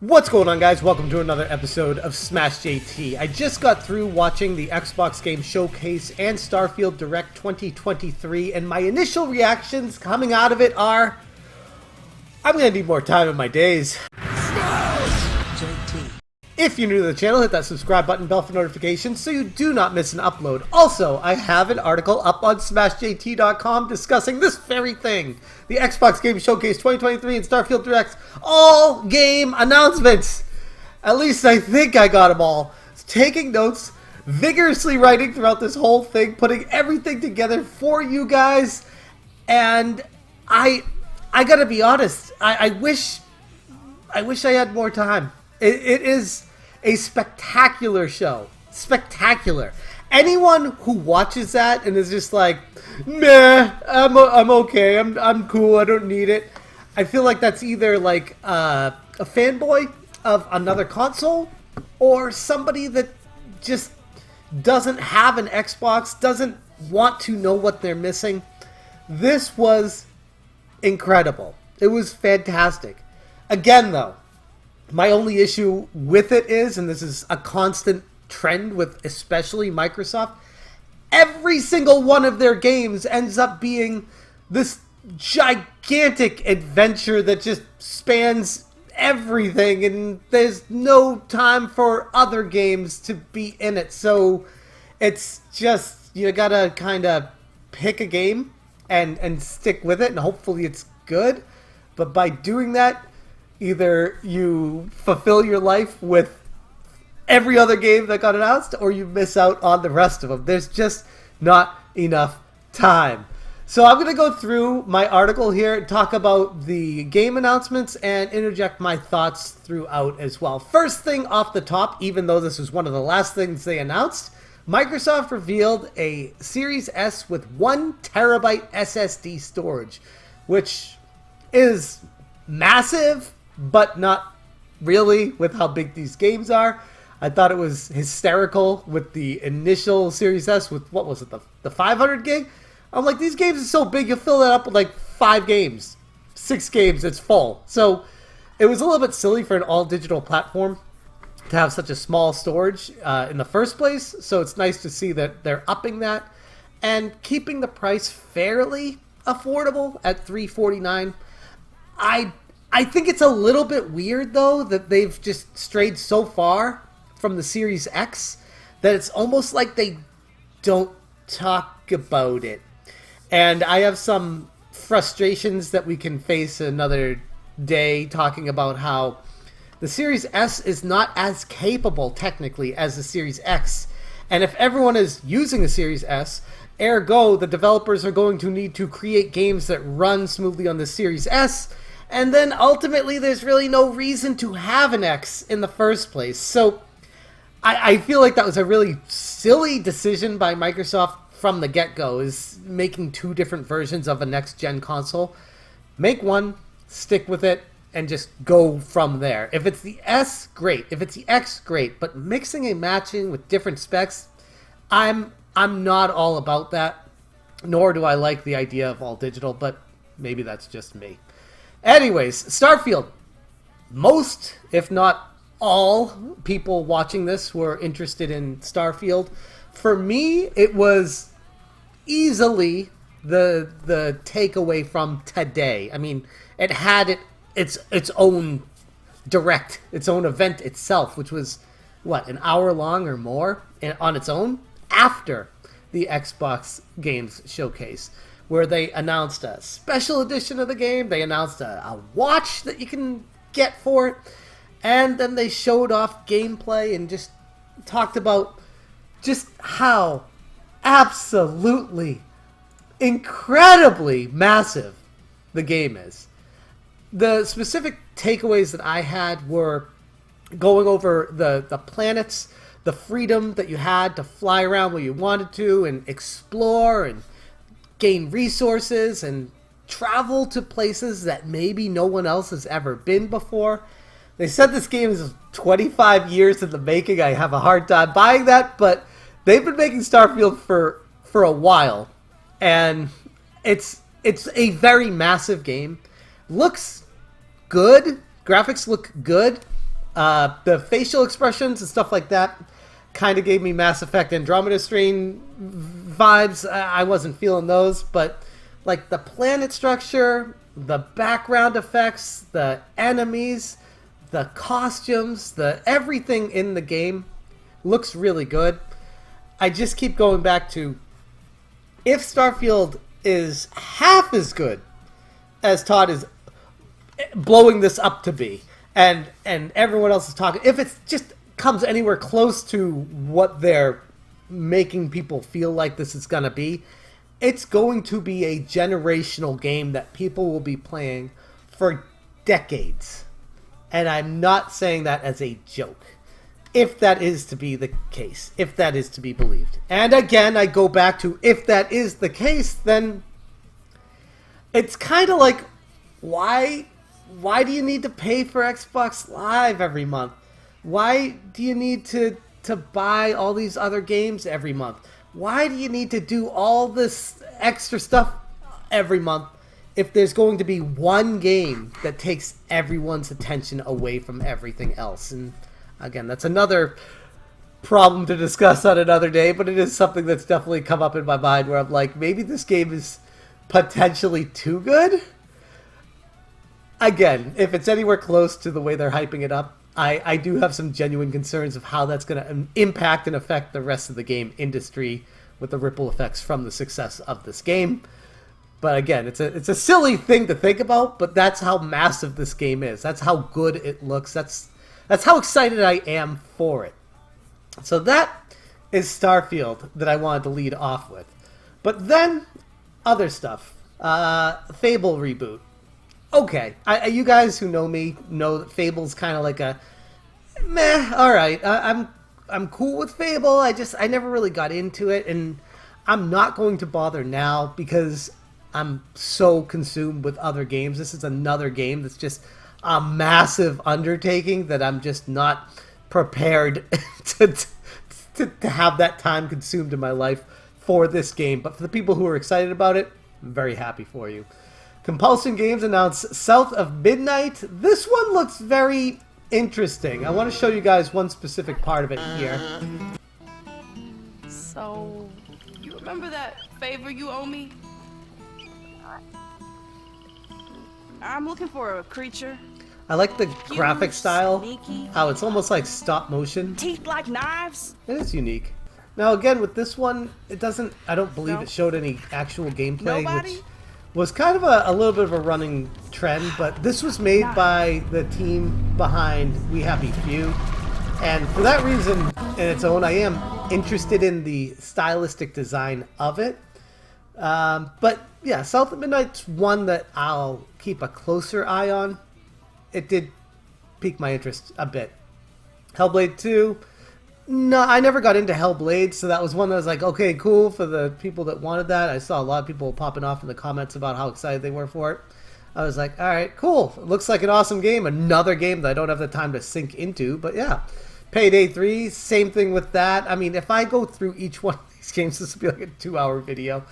What's going on, guys? Welcome to another episode of Smash JT. I just got through watching the Xbox Game Showcase and Starfield Direct 2023, and my initial reactions coming out of it are, I'm gonna need more time in my days. Smash JT. If you're new to the channel, hit that subscribe button, bell for notifications so you do not miss an upload. Also, I have an article up on SmashJT.com discussing this very thing. The Xbox Game Showcase 2023 and Starfield Direct all game announcements. At least I think I got them all. Taking notes, vigorously writing throughout this whole thing, putting everything together for you guys. And I gotta be honest, I wish I had more time. It is a spectacular show. Spectacular. Anyone who watches that and is just like, meh, I'm okay, I'm cool, I don't need it. I feel like that's either like a fanboy of another console or somebody that just doesn't have an Xbox, doesn't want to know what they're missing. This was incredible. It was fantastic. Again, though, my only issue with it is, and this is a constant trend with especially Microsoft, every single one of their games ends up being this gigantic adventure that just spans everything, and there's no time for other games to be in it. So it's just, you gotta kind of pick a game and stick with it, and hopefully it's good. But by doing that, either you fulfill your life with every other game that got announced, or you miss out on the rest of them. There's just not enough time. So I'm going to go through my article here, talk about the game announcements, and interject my thoughts throughout as well. First thing off the top, even though this was one of the last things they announced, Microsoft revealed a Series S with 1 terabyte SSD storage, which is massive, but not really with how big these games are. I thought it was hysterical with the initial Series S with, what was it, the 500 gig? I'm like, these games are so big, you'll fill that up with like 5 games. 6 games, it's full. So it was a little bit silly for an all-digital platform to have such a small storage in the first place. So it's nice to see that they're upping that and keeping the price fairly affordable at $349. I think it's a little bit weird, though, that they've just strayed so far from the Series X that it's almost like they don't talk about it. And I have some frustrations that we can face another day, talking about how the Series S is not as capable technically as the Series X. And if everyone is using the Series S, ergo the developers are going to need to create games that run smoothly on the Series S. And then ultimately there's really no reason to have an X in the first place. So I feel like that was a really silly decision by Microsoft from the get-go, is making 2 different versions of a next-gen console. Make one, stick with it, and just go from there. If it's the S, great. If it's the X, great. But mixing and matching with different specs, I'm not all about that. Nor do I like the idea of all digital, but maybe that's just me. Anyways, Starfield. Most, if not all, people watching this were interested in Starfield. For me, it was easily the takeaway from today. I mean, it had its own direct, its own event itself, which was, what, an hour long or more on its own after the Xbox Games Showcase, where they announced a special edition of the game, they announced a watch that you can get for it, and then they showed off gameplay and just talked about just how absolutely incredibly massive the game is. The specific takeaways that I had were going over the planets, the freedom that you had to fly around where you wanted to and explore and gain resources and travel to places that maybe no one else has ever been before. They said this game is 25 years in the making. I have a hard time buying that, but they've been making Starfield for a while, and it's a very massive game. Looks good. Graphics look good. The facial expressions and stuff like that kind of gave me Mass Effect Andromeda Strain vibes. I wasn't feeling those, but like the planet structure, the background effects, the enemies, the costumes, the everything in the game looks really good. I just keep going back to, if Starfield is half as good as Todd is blowing this up to be, and everyone else is talking, if it just comes anywhere close to what they're making people feel like this is going to be, it's going to be a generational game that people will be playing for decades. And I'm not saying that as a joke. If that is to be the case, if that is to be believed. And again, I go back to, if that is the case, then it's kind of like, why do you need to pay for Xbox Live every month? Why do you need to buy all these other games every month? Why do you need to do all this extra stuff every month if there's going to be one game that takes everyone's attention away from everything else? And again, that's another problem to discuss on another day, but it is something that's definitely come up in my mind where I'm like, maybe this game is potentially too good? Again, if it's anywhere close to the way they're hyping it up, I do have some genuine concerns of how that's going to impact and affect the rest of the game industry with the ripple effects from the success of this game. But again, it's a silly thing to think about, but that's how massive this game is. That's how good it looks. That's how excited I am for it. So that is Starfield that I wanted to lead off with. But then, other stuff. Fable reboot. Okay, you guys who know me know that Fable's kind of like a meh. All right, I'm cool with Fable. I never really got into it, and I'm not going to bother now because I'm so consumed with other games. This is another game that's just a massive undertaking that I'm just not prepared to have that time consumed in my life for this game. But for the people who are excited about it, I'm very happy for you. Compulsion Games announced South of Midnight. This one looks very interesting. I want to show you guys one specific part of it here. So, you remember that favor you owe me? I'm looking for a creature. I like the graphic style. Sneaky. How it's almost like stop motion. Teeth like knives. It is unique. Now again, with this one, it doesn't, I don't believe it showed any actual gameplay, Nobody? which was kind of a little bit of a running trend, but this was made by the team behind We Happy Few. And for that reason, in its own, I am interested in the stylistic design of it. But yeah, South of Midnight's one that I'll keep a closer eye on. It did pique my interest a bit. Hellblade 2, no, I never got into Hellblade, so that was one that was like, okay, cool for the people that wanted that. I saw a lot of people popping off in the comments about how excited they were for it. I was like, all right, cool. It looks like an awesome game. Another game that I don't have the time to sink into, but yeah. Payday 3, same thing with that. I mean, if I go through each one of these games, this will be like a 2-hour video.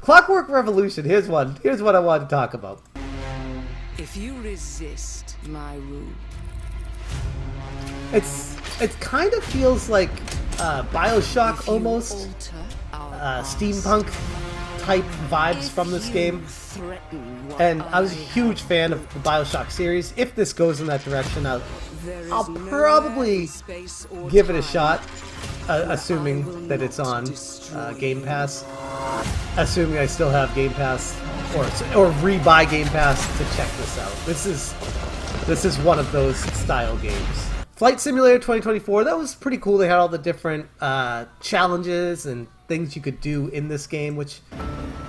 Clockwork Revolution, here's one. Here's what I wanted to talk about. If you resist my rule, it kind of feels like BioShock almost, steampunk type vibes from this game. And I was a huge fan of the BioShock series. If this goes in that direction, I'll probably give it a shot, assuming that it's on Game Pass. Assuming I still have Game Pass, or rebuy Game Pass to check this out. This is one of those style games. Flight Simulator 2024, that was pretty cool. They had all the different challenges and things you could do in this game, which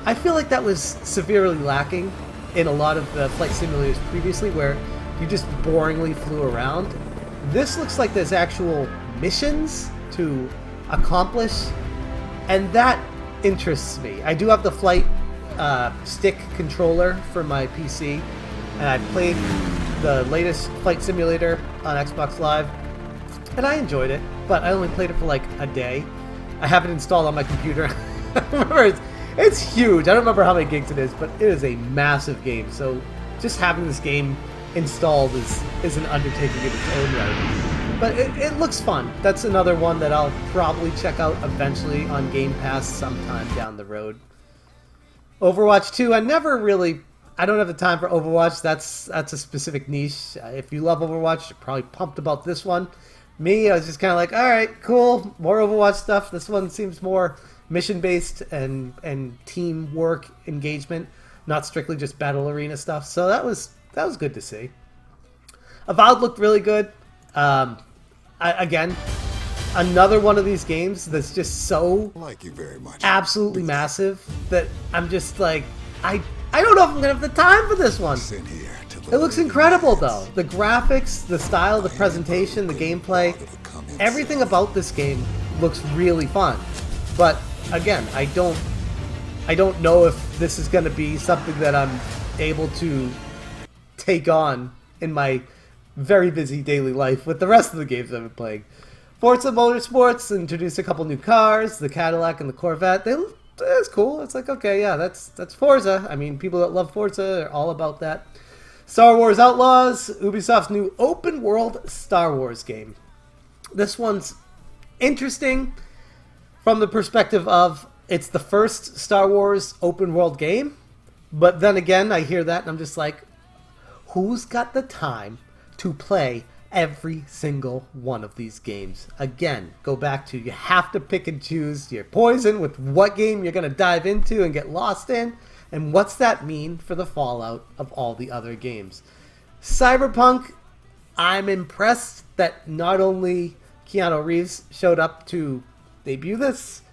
I feel like that was severely lacking in a lot of the flight simulators previously, where you just boringly flew around. This looks like there's actual missions to accomplish, and that interests me. I do have the flight stick controller for my PC, and I've played the latest flight simulator on Xbox Live, and I enjoyed it, but I only played it for like a day. I have it installed on my computer. It's huge. I don't remember how many gigs it is, but it is a massive game. So just having this game installed is an undertaking in its own right. But it looks fun. That's another one that I'll probably check out eventually on Game Pass sometime down the road. Overwatch 2, I don't have the time for Overwatch. That's a specific niche. If you love Overwatch, you're probably pumped about this one. Me, I was just kind of like, all right, cool, more Overwatch stuff. This one seems more mission-based and teamwork engagement, not strictly just battle arena stuff. So that was good to see. Avowed looked really good. Again, another one of these games that's just so like you very much. Absolutely massive that I'm just like, I don't know if I'm gonna have the time for this one. It looks incredible though. The graphics, the style, the presentation, the gameplay, everything about this game looks really fun. But again, I don't know if this is gonna be something that I'm able to take on in my very busy daily life with the rest of the games I've been playing. Forza Motorsports introduced a couple new cars, the Cadillac and the Corvette. It's cool. It's like, okay, yeah, that's Forza. I mean, people that love Forza are all about that. Star Wars Outlaws, Ubisoft's new open world Star Wars game. This one's interesting from the perspective of it's the first Star Wars open world game, but then again, I hear that and I'm just like, who's got the time to play every single one of these games? Again, go back to, you have to pick and choose your poison with what game you're going to dive into and get lost in, and what's that mean for the fallout of all the other games. Cyberpunk, I'm impressed that not only Keanu Reeves showed up to debut this,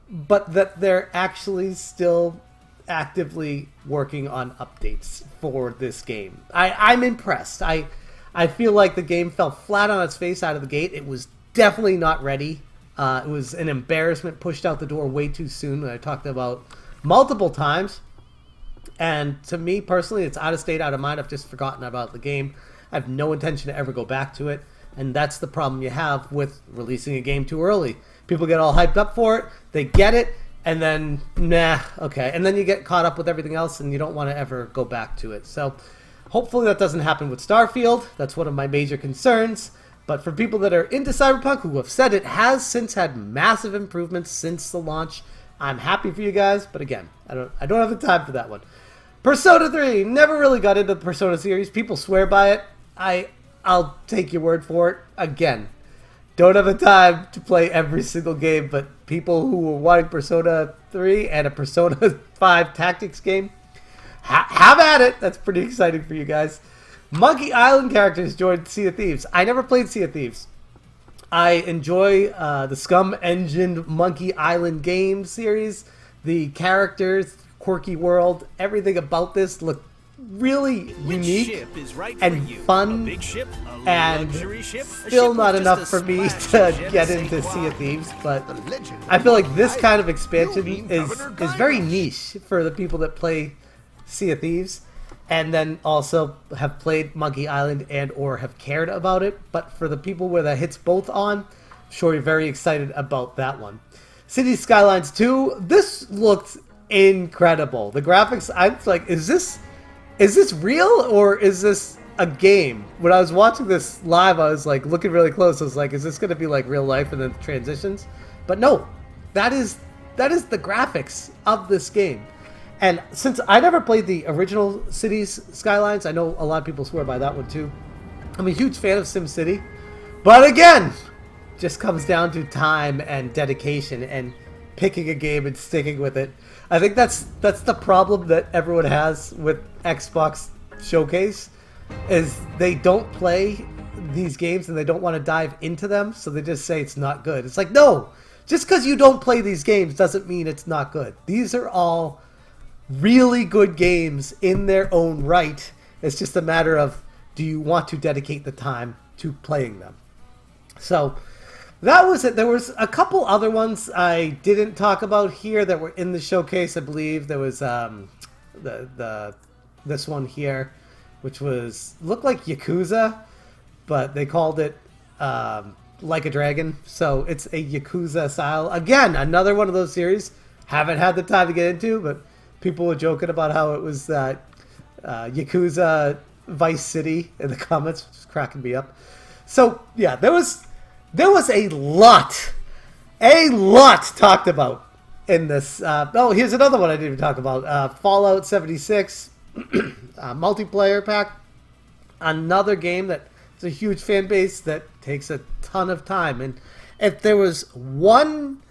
but that they're actually still actively working on updates for this game. I'm impressed. I feel like the game fell flat on its face out of the gate. It was definitely not ready. It was an embarrassment, pushed out the door way too soon, that I talked about multiple times. And to me personally, it's out of state, out of mind. I've just forgotten about the game. I have no intention to ever go back to it. And that's the problem you have with releasing a game too early. People get all hyped up for it, they get it, and then, nah, okay. And then you get caught up with everything else and you don't want to ever go back to it. So hopefully that doesn't happen with Starfield. That's one of my major concerns. But for people that are into Cyberpunk, who have said it has since had massive improvements since the launch, I'm happy for you guys. But again, I don't have the time for that one. Persona 3, never really got into the Persona series. People swear by it. I'll take your word for it. Again, don't have the time to play every single game, but people who were wanting Persona 3 and a Persona 5 tactics game, have at it. That's pretty exciting for you guys. Monkey Island characters joined Sea of Thieves. I never played Sea of Thieves. I enjoy the Scum Engine Monkey Island game series. The characters, quirky world, everything about this looked really unique and fun, and still not enough for me to get into Sea of Thieves. But I feel like this kind of expansion is very niche for the people that play Sea of Thieves and then also have played Monkey Island and or have cared about it. But for the people where that hits both on, I'm sure you're very excited about that one. Cities Skylines 2, this looked incredible. The graphics, I was like, is this real or is this a game? When I was watching this live, I was like looking really close. I was like, is this going to be like real life and then transitions? But no, that is the graphics of this game. And since I never played the original Cities Skylines, I know a lot of people swear by that one too. I'm a huge fan of SimCity, but again, just comes down to time and dedication and picking a game and sticking with it. I think that's the problem that everyone has with Xbox Showcase, is they don't play these games and they don't want to dive into them, so they just say it's not good. It's like, no, just because you don't play these games doesn't mean it's not good. These are all really good games in their own right. It's just a matter of, do you want to dedicate the time to playing them? So that was it. There was a couple other ones I didn't talk about here that were in the showcase. I believe there was this one here, which looked like Yakuza, but they called it Like a Dragon. So it's a Yakuza style. Again, another one of those series. Haven't had the time to get into, but people were joking about how it was that Yakuza Vice City in the comments, which is cracking me up. So yeah, there was a lot talked about in this. Here's another one I didn't even talk about. Fallout 76 multiplayer pack. Another game that is a huge fan base that takes a ton of time. And if there was one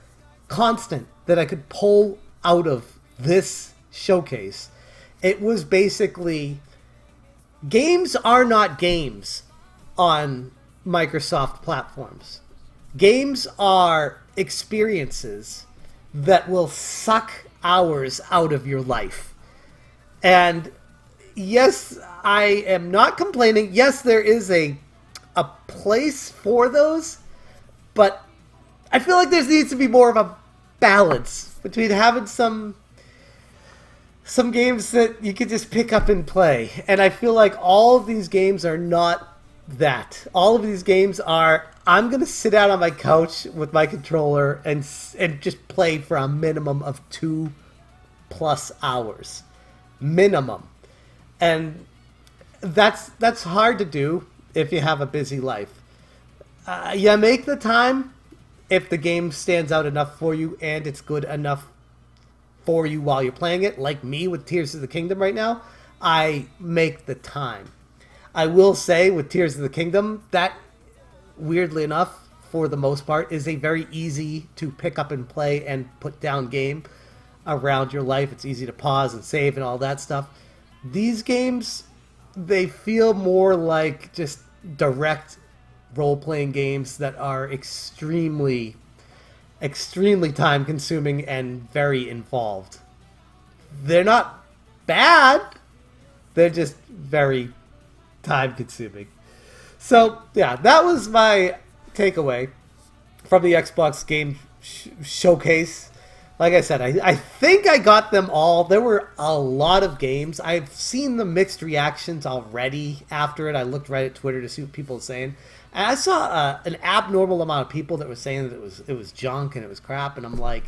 constant that I could pull out of this showcase, it was basically games are not games on Microsoft platforms. Games are experiences that will suck hours out of your life. And yes, I am not complaining. Yes, there is a place for those, but I feel like there needs to be more of a balance between having some games that you can just pick up and play. And I feel like all of these games are not that. All of these games are, I'm going to sit out on my couch with my controller and just play for a minimum of 2+ hours. Minimum. And that's hard to do if you have a busy life. You make the time if the game stands out enough for you and it's good enough for you while you're playing it. Like me with Tears of the Kingdom right now, I make the time. I will say with Tears of the Kingdom, that weirdly enough, for the most part, is a very easy to pick up and play and put down game around your life. It's easy to pause and save and all that stuff. These games, they feel more like just direct role-playing games that are extremely time consuming and very involved. They're not bad, they're just very time consuming. So yeah, that was my takeaway from the Xbox game showcase. Like I said, I think I got them all. There were a lot of games. I've seen the mixed reactions already after it. I looked right at Twitter to see what people were saying. And I saw an abnormal amount of people that were saying that it was junk and it was crap. And I'm like,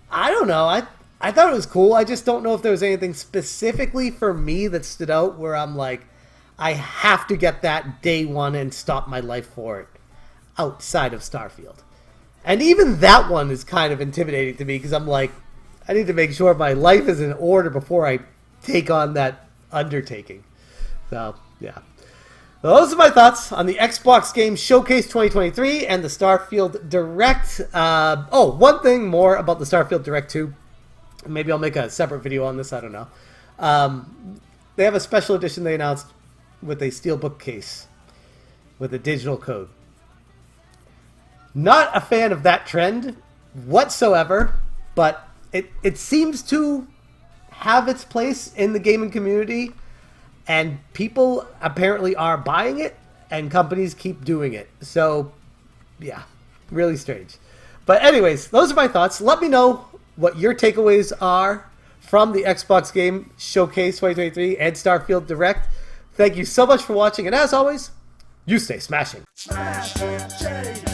I don't know. I thought it was cool. I just don't know if there was anything specifically for me that stood out where I'm like, I have to get that day one and stop my life for it outside of Starfield. And even that one is kind of intimidating to me because I'm like, I need to make sure my life is in order before I take on that undertaking. So, yeah. Those are my thoughts on the Xbox Game Showcase 2023 and the Starfield Direct. One thing more about the Starfield Direct 2. Maybe I'll make a separate video on this. I don't know. They have a special edition they announced with a steelbook case with a digital code. Not a fan of that trend whatsoever, but it seems to have its place in the gaming community, and people apparently are buying it, and companies keep doing it. So, yeah, really strange. But anyways, those are my thoughts. Let me know what your takeaways are from the Xbox Game Showcase 2023 and Starfield Direct. Thank you so much for watching, and as always, you stay smashing. Smash it,